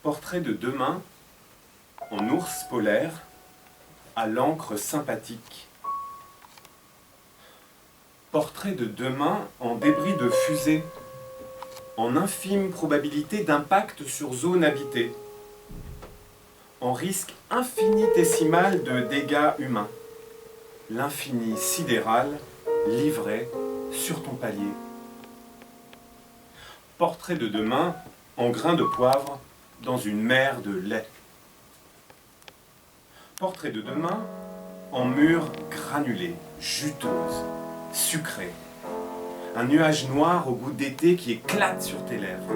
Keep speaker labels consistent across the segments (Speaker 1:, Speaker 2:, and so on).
Speaker 1: Portrait de demain en ours polaire à l'encre sympathique. Portrait de demain en débris de fusée, en infime probabilité d'impact sur zone habitée, en risque infinitésimal de dégâts humains, l'infini sidéral livré sur ton palier. Portrait de demain en grains de poivre dans une mer de lait. Portrait de demain en murs granulés, juteuses, sucrées. Un nuage noir au goût d'été qui éclate sur tes lèvres.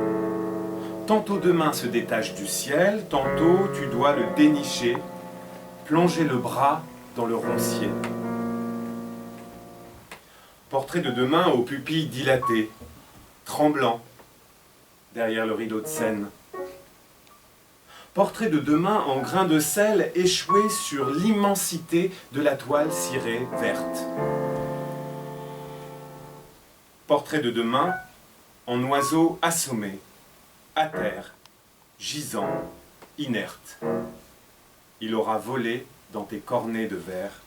Speaker 1: Tantôt demain se détache du ciel, tantôt tu dois le dénicher, plonger le bras dans le roncier. Portrait de demain aux pupilles dilatées, tremblant derrière le rideau de Seine. Portrait de demain en grains de sel échoué sur l'immensité de la toile cirée verte. Portrait de demain en oiseau assommé, à terre, gisant, inerte. Il aura volé dans tes cornets de verre.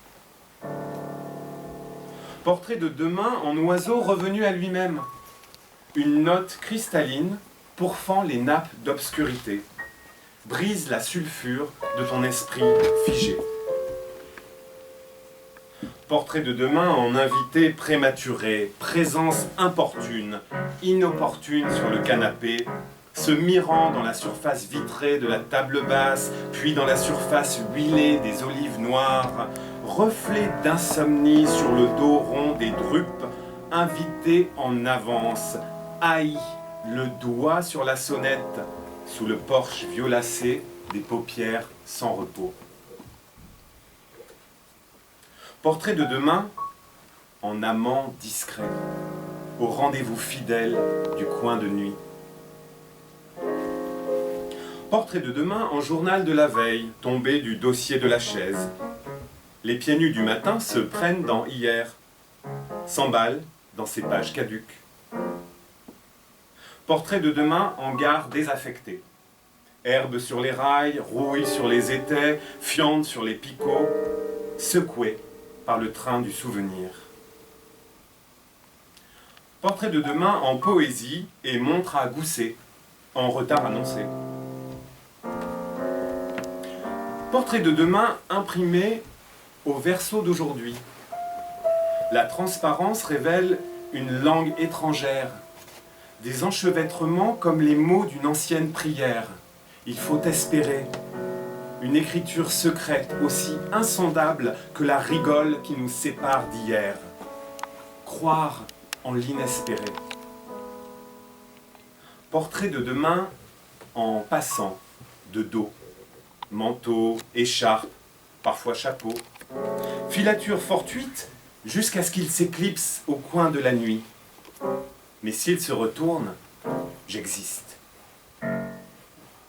Speaker 1: Portrait de demain en oiseau revenu à lui-même. Une note cristalline pourfend les nappes d'obscurité. Brise la sulfure de ton esprit figé. Portrait de demain en invité prématuré, présence importune, inopportune sur le canapé, se mirant dans la surface vitrée de la table basse, puis dans la surface huilée des olives noires, reflet d'insomnie sur le dos rond des drupes, invité en avance, haï, le doigt sur la sonnette, sous le porche violacé des paupières sans repos. Portrait de demain en amant discret, au rendez-vous fidèle du coin de nuit. Portrait de demain en journal de la veille, tombé du dossier de la chaise. Les pieds nus du matin se prennent dans hier, s'emballent dans ces pages caduques. Portrait de demain en gare désaffectée. Herbe sur les rails, rouille sur les étais, fiente sur les picots, secouée par le train du souvenir. Portrait de demain en poésie et montre à gousset, en retard annoncé. Portrait de demain imprimé au verso d'aujourd'hui. La transparence révèle une langue étrangère, des enchevêtrements comme les mots d'une ancienne prière. Il faut espérer. Une écriture secrète aussi insondable que la rigole qui nous sépare d'hier. Croire en l'inespéré. Portrait de demain en passant de dos. Manteau, écharpe, parfois chapeau. Filature fortuite jusqu'à ce qu'il s'éclipse au coin de la nuit. Mais s'il se retourne, j'existe.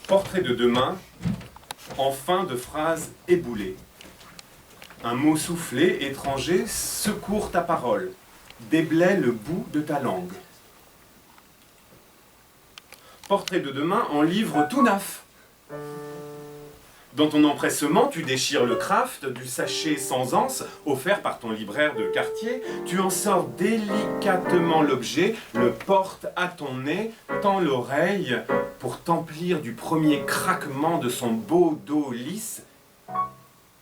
Speaker 1: Portrait de demain en fin de phrase éboulée. Un mot soufflé, étranger, secourt ta parole, déblaie le bout de ta langue. Portrait de demain en livre tout neuf. Dans ton empressement, tu déchires le craft du sachet sans anse offert par ton libraire de quartier. Tu en sors délicatement l'objet, le portes à ton nez, tends l'oreille pour t'emplir du premier craquement de son beau dos lisse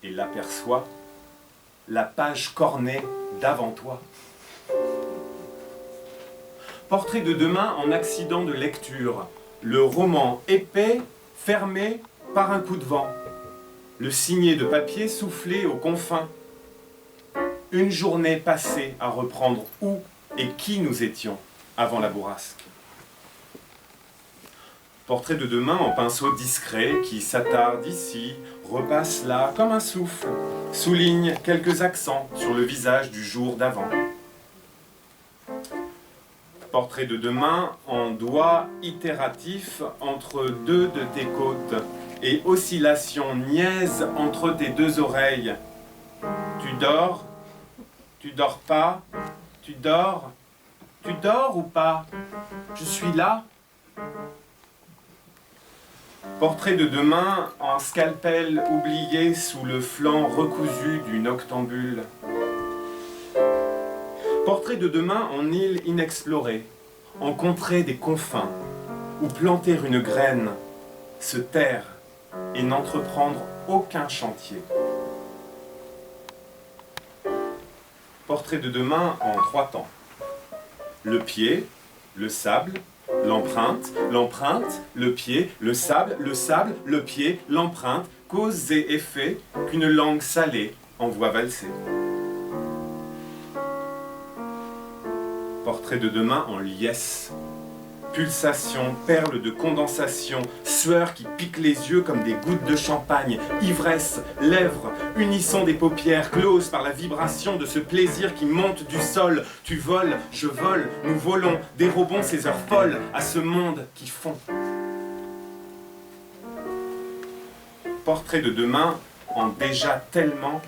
Speaker 1: et l'aperçois, la page cornée d'avant toi. Portrait de demain en accident de lecture. Le roman épais, fermé par un coup de vent. Le signet de papier soufflé aux confins. Une journée passée à reprendre où et qui nous étions avant la bourrasque. Portrait de demain en pinceau discret qui s'attarde ici, repasse là comme un souffle, souligne quelques accents sur le visage du jour d'avant. Portrait de demain en doigt itératif entre deux de tes côtes et oscillation niaise entre tes deux oreilles. Tu dors pas, tu dors ou pas? Je suis là. Portrait de demain en scalpel oublié sous le flanc recousu du noctambule. Portrait de demain en île inexplorée, en contrée des confins, où planter une graine, se taire et n'entreprendre aucun chantier. Portrait de demain en 3 temps. Le pied, le sable, l'empreinte, l'empreinte, le pied, le sable, le pied, l'empreinte, cause et effet qu'une langue salée envoie valser. Portrait de demain en liesse. Pulsation, perles de condensation, sueur qui pique les yeux comme des gouttes de champagne, ivresse, lèvres, unisson des paupières, closes par la vibration de ce plaisir qui monte du sol. Tu voles, je vole, nous volons, dérobons ces heures folles à ce monde qui fond. Portrait de demain en déjà tellement,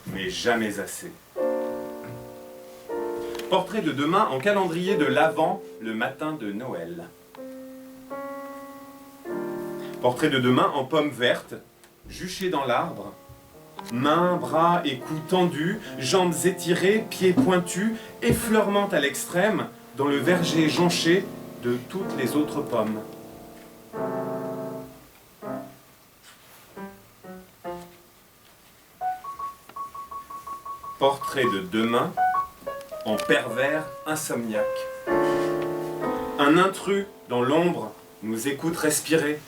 Speaker 1: mais jamais assez. Portrait de demain en calendrier de l'Avent, le matin de Noël. Portrait de demain en pomme verte, juchée dans l'arbre. Mains, bras et cou tendus, jambes étirées, pieds pointus, effleurement à l'extrême, dans le verger jonché de toutes les autres pommes. Portrait de demain en pervers insomniaque. Un intrus dans l'ombre nous écoute respirer,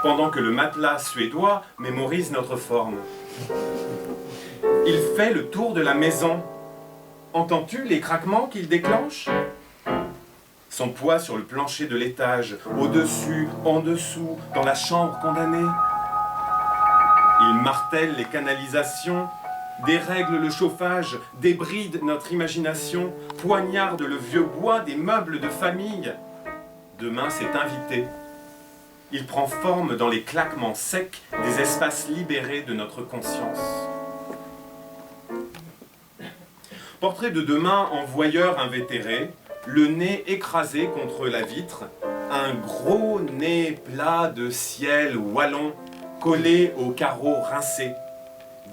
Speaker 1: pendant que le matelas suédois mémorise notre forme. Il fait le tour de la maison. Entends-tu les craquements qu'il déclenche? Son poids sur le plancher de l'étage, au-dessus, en dessous, dans la chambre condamnée. Il martèle les canalisations, dérègle le chauffage, débride notre imagination, poignarde le vieux bois des meubles de famille. Demain, c'est invité. Il prend forme dans les claquements secs des espaces libérés de notre conscience. Portrait de demain en voyeur invétéré, le nez écrasé contre la vitre, un gros nez plat de ciel wallon collé aux carreaux rincés.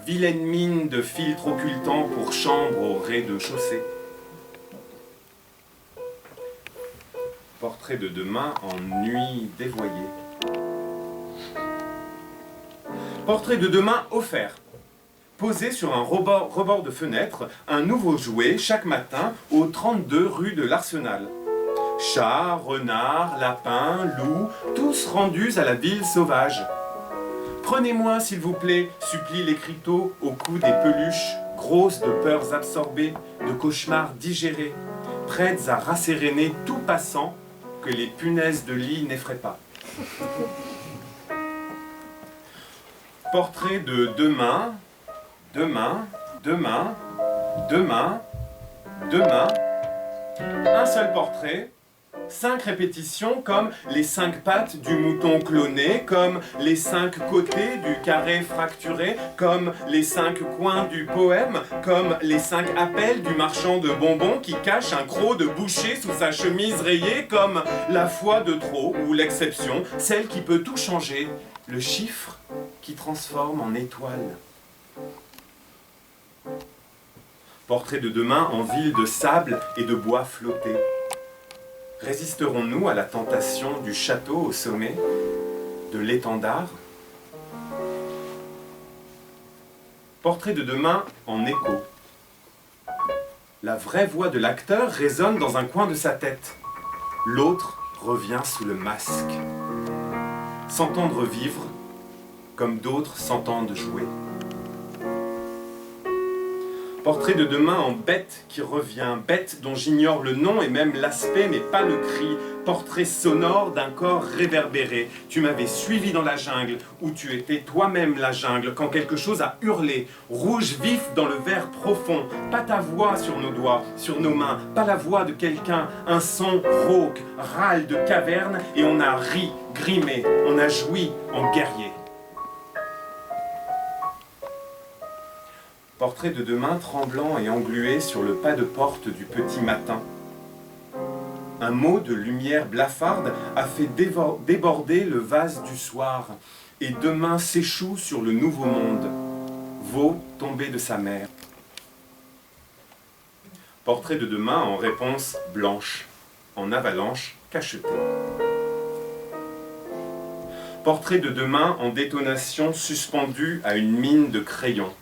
Speaker 1: Vilaine mine de filtre occultant pour chambre au rez-de-chaussée. Portrait de demain en nuit dévoyée. Portrait de demain offert. Posé sur un rebord de fenêtre, un nouveau jouet chaque matin au 32 rue de l'Arsenal. Chats, renards, lapins, loups, tous rendus à la ville sauvage. Prenez-moi, s'il vous plaît, supplient les criteaux au cou des peluches, grosses de peurs absorbées, de cauchemars digérés, prêtes à rasséréner tout passant que les punaises de lit n'effraient pas. Portrait de demain, demain, demain, demain, demain. Un seul portrait. 5 répétitions comme les 5 pattes du mouton cloné, comme les 5 côtés du carré fracturé, comme les 5 coins du poème, comme les 5 appels du marchand de bonbons qui cache un croc de boucher sous sa chemise rayée, comme la fois de trop ou l'exception, celle qui peut tout changer, le chiffre qui transforme en étoile. Portrait de demain en ville de sable et de bois flottés. Résisterons-nous à la tentation du château au sommet, de l'étendard? Portrait de demain en écho. La vraie voix de l'acteur résonne dans un coin de sa tête. L'autre revient sous le masque. S'entendre vivre, comme d'autres s'entendent jouer. Portrait de demain en bête qui revient, bête dont j'ignore le nom et même l'aspect, mais pas le cri. Portrait sonore d'un corps réverbéré. Tu m'avais suivi dans la jungle, où tu étais toi-même la jungle, quand quelque chose a hurlé. Rouge vif dans le verre profond. Pas ta voix sur nos doigts, sur nos mains, pas la voix de quelqu'un. Un son rauque, râle de caverne, et on a ri, grimé, on a joui en guerrier. Portrait de demain tremblant et englué sur le pas de porte du petit matin. Un mot de lumière blafarde a fait déborder le vase du soir, et demain s'échoue sur le nouveau monde. Veau tombé de sa mère. Portrait de demain en réponse blanche, en avalanche cachetée. Portrait de demain en détonation suspendue à une mine de crayon.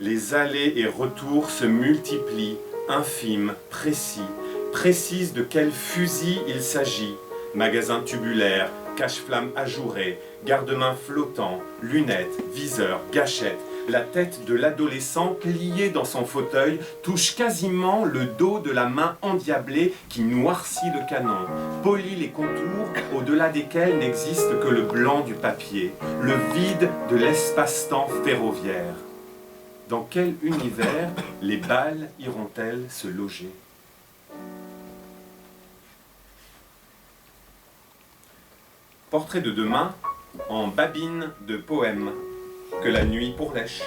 Speaker 1: Les allers et retours se multiplient, infimes, précises de quel fusil il s'agit. Magasin tubulaire, cache-flamme ajouré, garde-main flottant, lunettes, viseur, gâchette. La tête de l'adolescent pliée dans son fauteuil touche quasiment le dos de la main endiablée qui noircit le canon, polit les contours au-delà desquels n'existe que le blanc du papier, le vide de l'espace-temps ferroviaire. Dans quel univers les balles iront-elles se loger? Portrait de demain en babine de poèmes que la nuit pourlèche.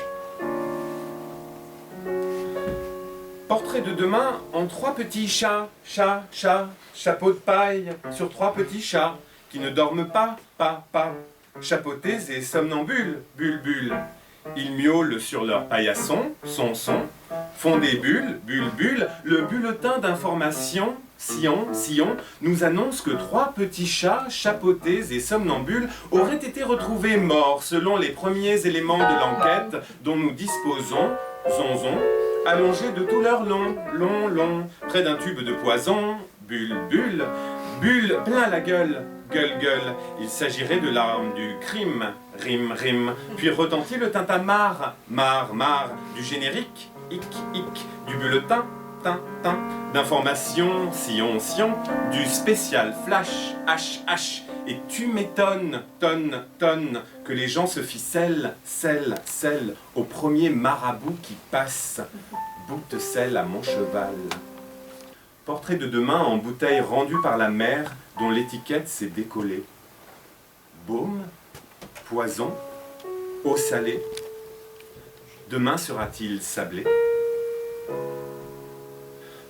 Speaker 1: Portrait de demain en 3 petits chats, chapeau de paille sur 3 petits chats qui ne dorment pas, chapeautés et somnambules, bulles. Ils miaulent sur leur paillasson, son, font des bulles, le bulletin d'information, sillon, nous annonce que 3 petits chats, chapeautés et somnambules, auraient été retrouvés morts selon les premiers éléments de l'enquête dont nous disposons, allongés de tout leur long, près d'un tube de poison, bulle, plein la gueule. Il s'agirait de l'arme du crime, rime, puis retentit le tintamarre, marre, du générique, hic, du bulletin, tin, d'information, sillon, du spécial flash, h, et tu m'étonnes, tonne, que les gens se ficellent, sel, au premier marabout qui passe, bout de sel à mon cheval. Portrait de demain en bouteille rendue par la mer dont l'étiquette s'est décollée. Baume, poison, eau salée. Demain sera-t-il sablé?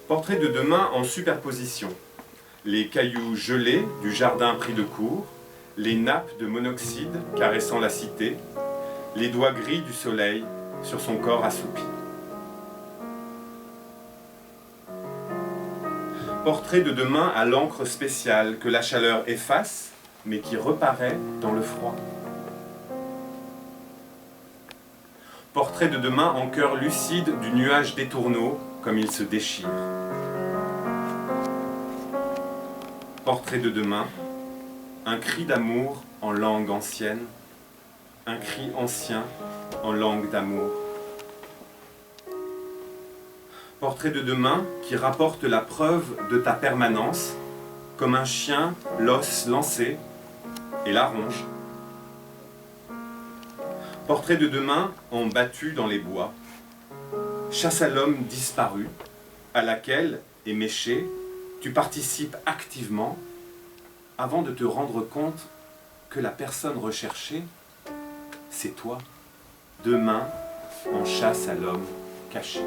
Speaker 1: Portrait de demain en superposition. Les cailloux gelés du jardin pris de court, les nappes de monoxyde caressant la cité, les doigts gris du soleil sur son corps assoupi. Portrait de demain à l'encre spéciale que la chaleur efface, mais qui reparaît dans le froid. Portrait de demain en cœur lucide du nuage des tourneaux, comme il se déchire. Portrait de demain, un cri d'amour en langue ancienne, un cri ancien en langue d'amour. Portrait de demain qui rapporte la preuve de ta permanence, comme un chien l'os lancé et la ronge. Portrait de demain en battu dans les bois, chasse à l'homme disparu, à laquelle, éméché, tu participes activement avant de te rendre compte que la personne recherchée, c'est toi. Demain, en chasse à l'homme caché.